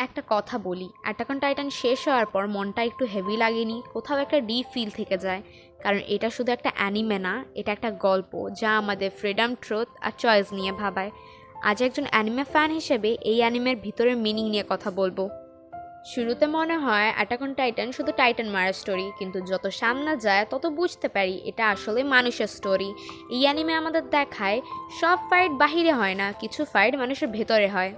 একটা কথা বলি, অ্যাটাক অন টাইটান শেষ হওয়ার পর মনটা একটু হেভি লাগেনি? কোথাও একটা ডিপ ফিল থেকে যায়। কারণ এটা শুধু একটা অ্যানিমে না, এটা একটা গল্প যা আমাদের ফ্রিডম, ট্রুথ আর চয়েস নিয়ে ভাবায়। আজ একজন অ্যানিমে ফ্যান হিসেবে এই অ্যানিমের ভিতরের মিনিং নিয়ে কথা বলবো। শুরুতে মনে হয় অ্যাটাক অন টাইটান শুধু টাইটান মারার স্টোরি, কিন্তু যত সামনে যায় তত বুঝতে পারি এটা আসলে মানুষের স্টোরি। এই অ্যানিমে আমাদের দেখায় সব ফাইট বাহিরে হয় না, কিছু ফাইট মানুষের ভেতরে হয়।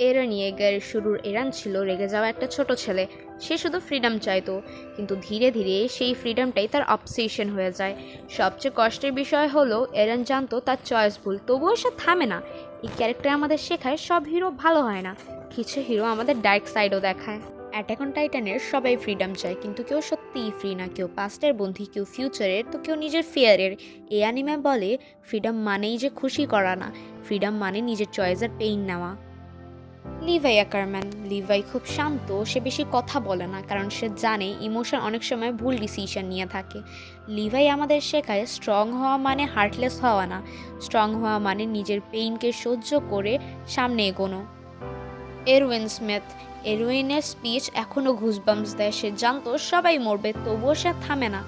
এরন ইয়েগার শুরুর এরান ছিল রেগে যাওয়া একটা ছোট ছেলে। সে শুধু ফ্রিডম চাইতো, কিন্তু ধীরে ধীরে সেই ফ্রিডমটাই তার অবসেশন হয়ে যায়। সবচেয়ে কষ্টের বিষয় হলো এরান জানতো তার চয়েস ভুল, তবুও সে থামে না। এই ক্যারেক্টার আমাদের শেখায় সব হিরো ভালো হয় না, কিছু হিরো আমাদের ডার্ক সাইডও দেখায়। অ্যাটাক অন টাইটানের সবাই ফ্রিডম চায়, কিন্তু কেউ সত্যিই ফ্রি না। কেউ পাস্টের বন্ধি, কেউ ফিউচারের, তো কেউ নিজের ফিয়ারের। এই অ্যানিমে বলে ফ্রিডম মানেই যে খুশি করা না, ফ্রিডম মানে নিজের চয়েসের পেইন নেওয়া। লিভাই আকারম্যান। লিভাই খুব শান্ত, সে বেশি কথা বলে না, কারণ সে জানে ইমোশন অনেক সময় ভুল ডিসিশন নিয়ে থাকে। লিভাই আমাদের শেখায় স্ট্রং হওয়া মানে হার্টলেস হওয়া না, স্ট্রং হওয়া মানে নিজের পেইনকে সহ্য করে সামনে এগোনো। Erwin Smith. এরউইনের স্পিচ এখনও ঘুসবাম্পস দেয়। সে জানতো সবাই মরবে, তবুও সে থামে না,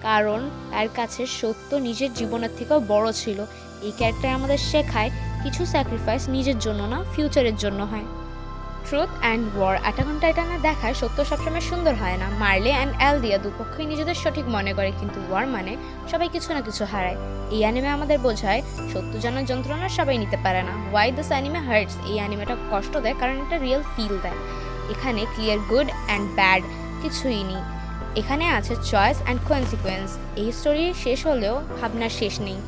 কারণ তার কাছে সত্য নিজের জীবনের থেকেও বড় ছিল। এই ক্যারেক্টার আমাদের শেখায় কিছু স্যাক্রিফাইস নিজের জন্য না, ফিউচারের জন্য হয়। Truth and war. Attack on টাইটানে দেখায় সত্য সবসময় সুন্দর হয় না। মার্লে অ্যান্ড অ্যালদিয়া দুপক্ষই নিজেদের সঠিক মনে করে, কিন্তু ওয়ার মানে সবাই কিছু না কিছু হারায়। এই অ্যানিমে আমাদের বোঝায় সত্য জানার যন্ত্রণা সবাই নিতে পারে না। Why this anime hurts. এই অ্যানিমেটা কষ্ট দেয় কারণ এটা রিয়েল ফিল দেয়। এখানে ক্লিয়ার গুড অ্যান্ড ব্যাড কিছুই নেই, এখানে আছে চয়েস অ্যান্ড কনসিকুয়েন্স। এই স্টোরি শেষ হলেও ভাবনার শেষ নেই।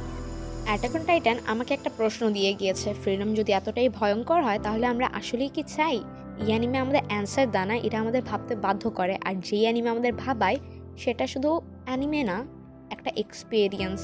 অ্যাটাক অন টাইটান আমাকে একটা প্রশ্ন দিয়ে গিয়েছে, ফ্রিডম যদি এতটাই ভয়ঙ্কর হয় তাহলে আমরা আসলেই কি চাই? এই অ্যানিমে আমাদের অ্যান্সার দানা, এটা আমাদের ভাবতে বাধ্য করে। আর যেই অ্যানিমে আমাদের ভাবায় সেটা শুধু অ্যানিমে না, একটা এক্সপেরিয়েন্স।